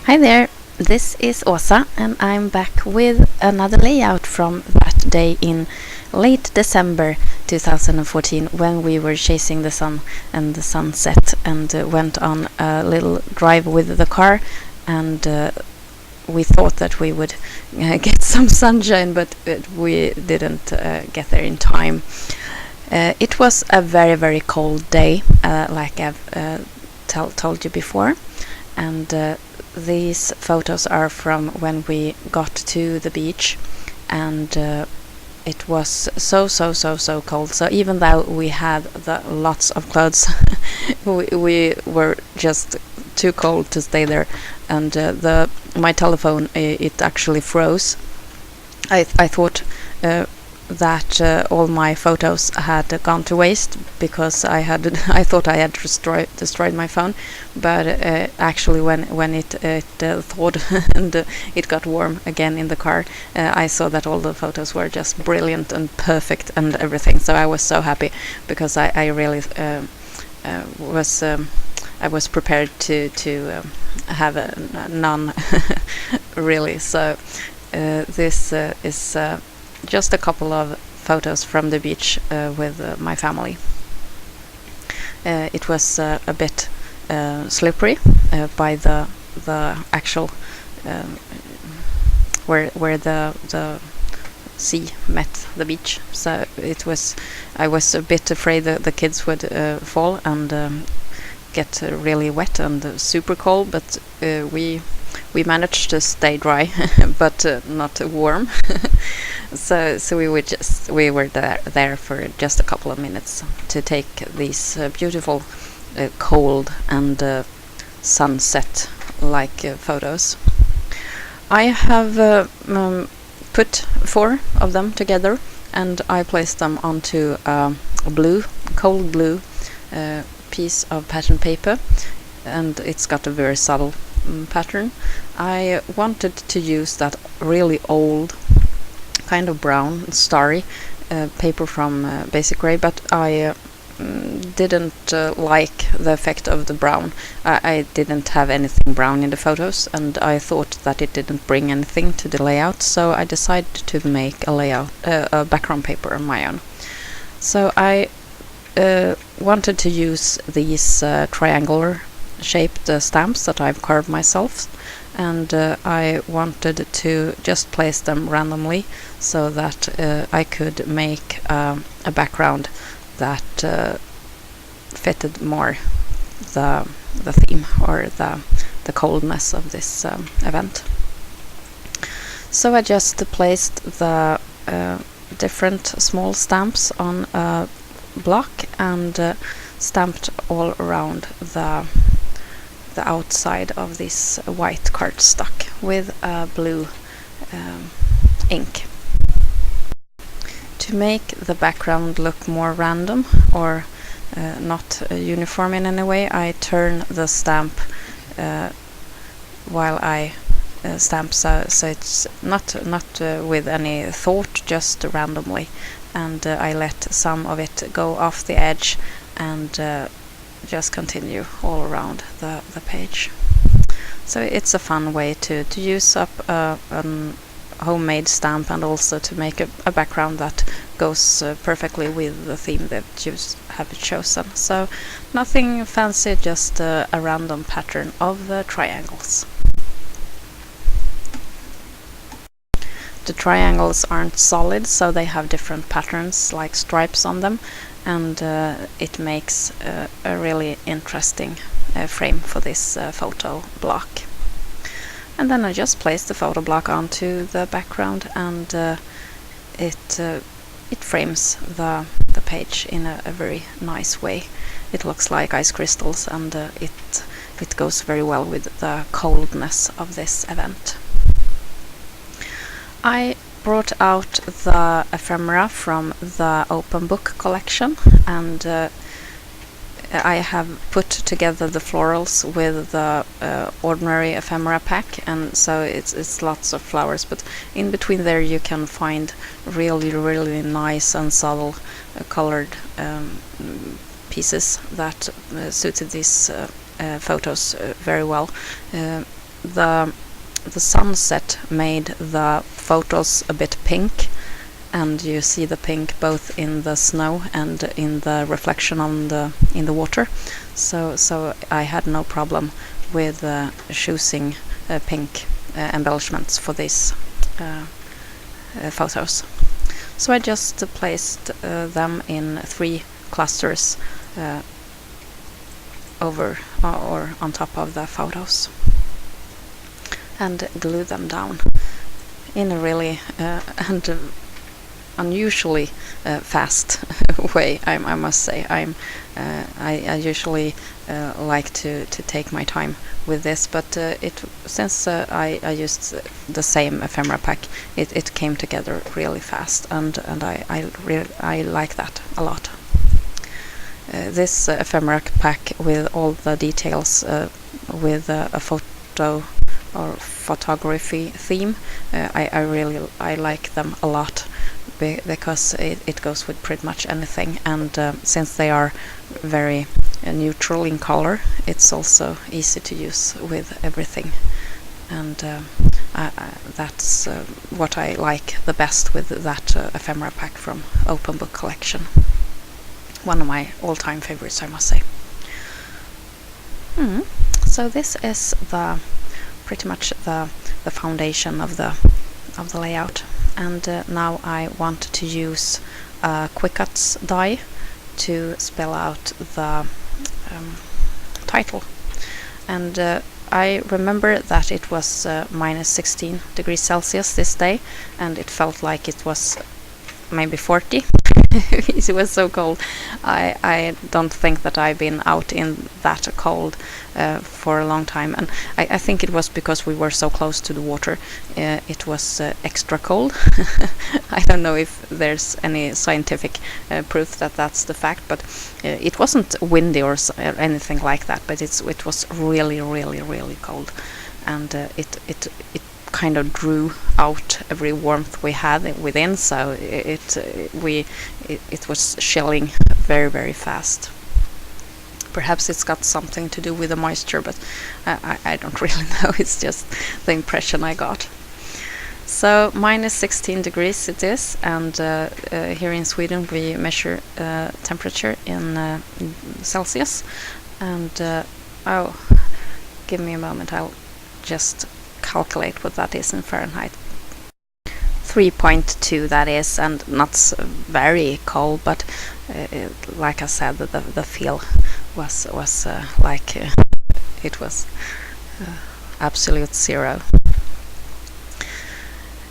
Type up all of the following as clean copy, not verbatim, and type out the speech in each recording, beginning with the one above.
Hi there, this is Åsa and I'm back with another layout from that day in late December 2014 when we were chasing the sun and the sunset and went on a little drive with the car and we thought that we would get some sunshine, but we didn't get there in time. It was a very cold day, like I've told you before, and these photos are from when we got to the beach, and it was so cold. So even though we had lots of clothes, we were just too cold to stay there. And my telephone, it actually froze. I thought that all my photos had gone to waste because I thought I had destroyed my phone, but actually when it thawed and it got warm again in the car, I saw that all the photos were just brilliant and perfect and everything. So I was so happy because I really was prepared to have none really. So this is just a couple of photos from the beach with my family. It was a bit slippery by the actual where the sea met the beach. So I was a bit afraid that the kids would fall and get really wet and super cold, but we managed to stay dry but not warm. So we were there for just a couple of minutes to take these beautiful cold and sunset like photos. I have put 4 of them together and I placed them onto a cold blue piece of pattern paper, and it's got a very subtle pattern. I wanted to use that really old kind of brown starry paper from Basic Grey, but I didn't like the effect of the brown. I didn't have anything brown in the photos and I thought that it didn't bring anything to the layout, so I decided to make a background paper on my own. So I wanted to use these triangular shaped stamps that I've carved myself, and I wanted to just place them randomly so that I could make a background that fitted more the theme or the coldness of this event. So I just placed the different small stamps on a block and stamped all around the outside of this white cardstock with blue ink. To make the background look more random or not uniform in any way, I turn the stamp while I stamp, so it's not with any thought, just randomly, and I let some of it go off the edge and just continue all around the page. So it's a fun way to use up a homemade stamp and also to make a background that goes perfectly with the theme that you have chosen. So nothing fancy, just a random pattern of the triangles. The triangles aren't solid, so they have different patterns like stripes on them, and it makes a really interesting frame for this photo block. And then I just place the photo block onto the background, and it frames the page in a very nice way. It looks like ice crystals, and it goes very well with the coldness of this event. I brought out the ephemera from the open book collection, and I have put together the florals with the ordinary ephemera pack, and so it's lots of flowers, but in between there you can find really nice and subtle colored pieces that suited these photos very well. the sunset made the photos a bit pink, and you see the pink both in the snow and in the reflection on in the water. So I had no problem with choosing pink embellishments for these photos. So I just placed them in 3 clusters over or on top of the photos, and glue them down in a really and unusually fast way. I must say, I usually like to take my time with this, but since I used the same ephemera pack, it came together really fast, and I like that a lot. This ephemera pack with all the details with a photo or photography theme, I like them a lot, because it goes with pretty much anything, and since they are very neutral in color, it's also easy to use with everything, and that's what I like the best with that ephemera pack from Open Book Collection. One of my all-time favorites, I must say. So this is pretty much the foundation of the layout, and now I want to use a quick cuts die to spell out the title. And I remember that it was minus 16 degrees Celsius this day, and it felt like it was maybe 40. It was so cold. I don't think that I've been out in that cold for a long time, and I think it was because we were so close to the water. It was extra cold. I don't know if there's any scientific proof that that's the fact, but it wasn't windy or anything like that, but it was really, really, really cold, and it kind of drew out every warmth we had within, so it was chilling very, very fast. Perhaps it's got something to do with the moisture, but I don't really know. It's just the impression I got. So minus 16 degrees it is, and here in Sweden we measure temperature in Celsius, and oh, give me a moment, I'll just calculate what that is in Fahrenheit. 3.2 that is, and not very cold, but like I said, the feel was like it was absolute zero.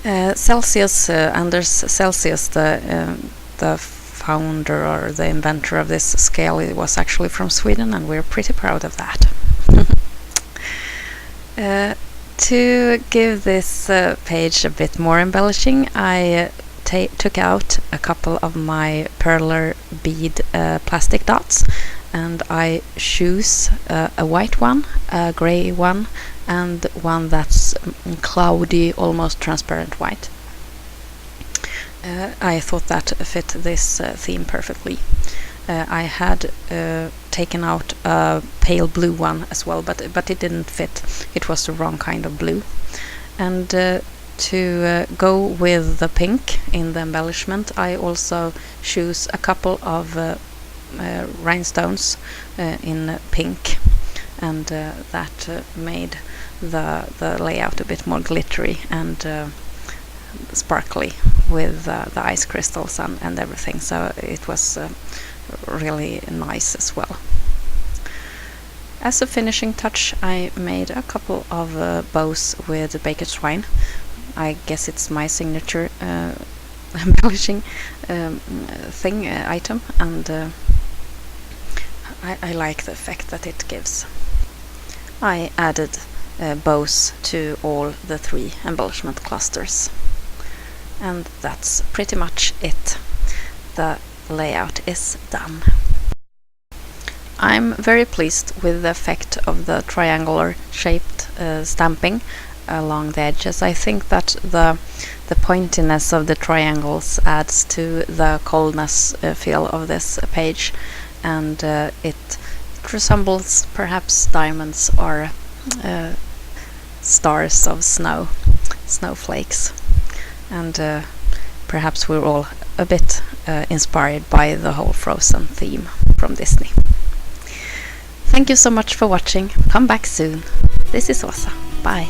Celsius, Anders Celsius, the founder or the inventor of this scale, it was actually from Sweden, and we're pretty proud of that. To give this page a bit more embellishing, I took out a couple of my perler bead plastic dots, and I choose a white one, a grey one, and one that's cloudy, almost transparent white. I thought that fit this theme perfectly. I had taken out a pale blue one as well, but it didn't fit. It was the wrong kind of blue. And to go with the pink in the embellishment, I also choose a couple of rhinestones in pink, and that made the layout a bit more glittery and sparkly with the ice crystals and everything. So it was really nice as well. As a finishing touch, I made a couple of bows with baker's twine. I guess it's my signature embellishing item, and I like the effect that it gives. I added bows to all the 3 embellishment clusters, and that's pretty much it. The layout is done. I'm very pleased with the effect of the triangular shaped stamping along the edges. I think that the pointiness of the triangles adds to the coldness feel of this page, and it resembles perhaps diamonds or stars of snow, snowflakes, and perhaps we're all a bit inspired by the whole Frozen theme from Disney. Thank you so much for watching. Come back soon. This is Åsa. Bye.